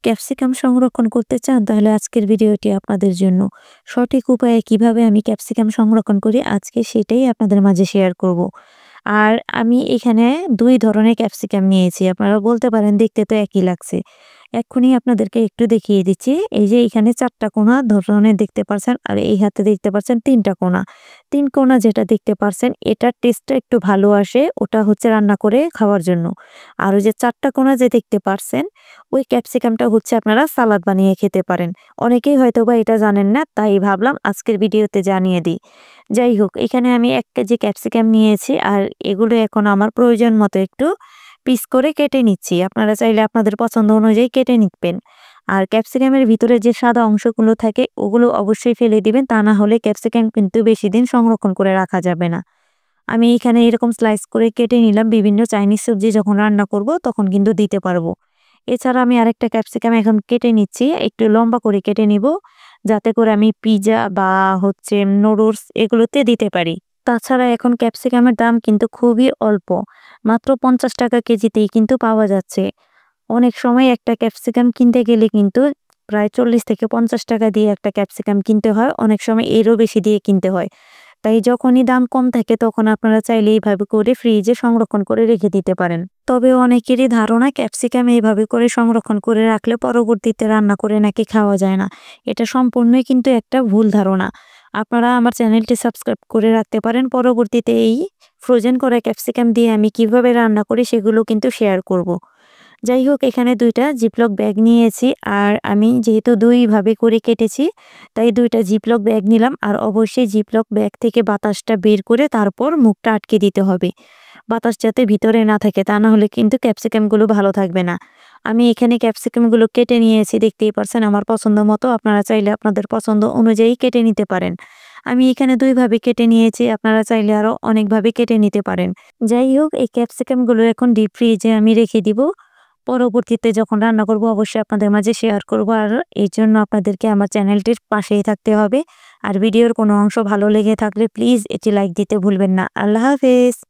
Capsicum সংরক্ষণ করতে চান তাহলে আজকের ভিডিওটি আপনাদের জন্য। সঠিক উপায়ে কিভাবে আমি ক্যাপসিকাম সংরক্ষণ করি আজকে সেটাই আপনাদের মাঝে শেয়ার করব। আর আমি এখানে ২ ধরনের ক্যাপসিকাম নিয়েছি। আপনারা বলতে পারেন দেখতে তো একই লাগছে। এক্ষুনি আপনাদেরকে একটু দেখিয়ে দিচ্ছি। এই যে এখানে ৪ টা কোণা ধরনের দেখতে পারছেন আর এই হাতে দেখতে পাচ্ছেন ৩ টা কোণা। ৩ কোণা যেটা দেখতে পারছেন এটার টেস্টটা একটু ভালো আসে। ওটা হচ্ছে রান্না করে খাওয়ার জন্য। আর ওই যে ৪ টা কোণা যে দেখতে পারছেন ওই ক্যাপসিকামটা হচ্ছে আপনারা সালাদ বানিয়ে খেতে পারেন। অনেকেই হয়তোবা এটা জানেন না, তাই ভাবলাম আজকের ভিডিওতে জানিয়ে দিই। যাই হোক, এখানে আমি ১ কেজি ক্যাপসিকাম নিয়েছি আর এগুলো এখন আমার প্রয়োজন মতো একটু পিস করে কেটে নিচ্ছি। আপনারা চাইলে আপনাদের পছন্দ অনুযায়ী কেটে নিবেন। আর ক্যাপসিকামের ভিতরে যে সাদা অংশগুলো থাকে ওগুলো অবশ্যই ফেলে দিবেন, তা না হলে ক্যাপসিকাম কিন্তু বেশিদিন সংরক্ষণ করে রাখা যাবে না। আমি এখানে এরকম স্লাইস করে কেটে নিলাম, বিভিন্ন চাইনিজ সবজি যখন রান্না করব তখন কিন্তু দিতে পারবো। এছাড়া আমি আরেকটা ক্যাপসিকাম এখন কেটে নিচ্ছি, একটু লম্বা করে কেটে নিব, যাতে করে আমি পিজ্জা বা হচ্ছে নুডলস এগুলোতে দিতে পারি। তাছাড়া এখন ক্যাপসিকামের দাম কিন্তু খুবই অল্প, মাত্র ৫০ টাকা কেজিতেই কিন্তু পাওয়া যাচ্ছে। অনেক সময় একটা ক্যাপসিকাম কিনতে গেলে কিন্তু প্রায় ৪০ থেকে ৫০ টাকা দিয়ে একটা ক্যাপসিকাম কিনতে হয়, অনেক সময় এরও বেশি দিয়ে কিনতে হয়। তাই যখনই দাম কম থাকে তখন আপনারা চাইলে এইভাবে করে ফ্রিজে সংরক্ষণ করে রেখে দিতে পারেন। তবে অনেকেরই ধারণা ক্যাপসিকাম এইভাবে করে সংরক্ষণ করে রাখলে পরবর্তীতে রান্না করে নাকি খাওয়া যায় না। এটা সম্পূর্ণই কিন্তু একটা ভুল ধারণা। আপনারা আমার চ্যানেলটি সাবস্ক্রাইব করে রাখতে পারেন। পরবর্তীতে এই ফ্রোজেন করা ক্যাপসিকাম দিয়ে আমি কিভাবে রান্না করি সেগুলো কিন্তু শেয়ার করব। যাই হোক, এখানে ২ টা জিপলক ব্যাগ নিয়েছি আর আমি যেহেতু ২ ভাবে করে কেটেছি তাই ২ টা জিপলক ব্যাগ নিলাম। আর অবশ্যই জিপলক ব্যাগ থেকে বাতাসটা বের করে তারপর মুখটা আটকে দিতে হবে। বাতাস যাতে ভিতরে না থাকে, তা না হলে কিন্তু ক্যাপসিকামগুলো ভালো থাকবে না। আমি এখানে ক্যাপসিকামগুলো কেটে নিয়েছি, দেখতেই পারছেন আমার পছন্দ মতো। আপনারা চাইলে আপনাদের পছন্দ অনুযায়ী কেটে নিতে পারেন। আমি এখানে ২ ভাবে কেটে নিয়েছি, আপনারা চাইলে আরো অনেকভাবে কেটে নিতে পারেন। যাই হোক, এই ক্যাপসিকামগুলো এখন ডিপ ফ্রিজে আমি রেখে দিব। পরবর্তীতে যখন রান্না করব অবশ্যই আপনাদের মাঝে শেয়ার করব। আর এর জন্য আপনাদেরকে আমার চ্যানেলটির পাশেই থাকতে হবে। আর ভিডিওর কোনো অংশ ভালো লেগে থাকলে প্লিজ এটি লাইক দিতে ভুলবেন না। আল্লাহ হাফেজ।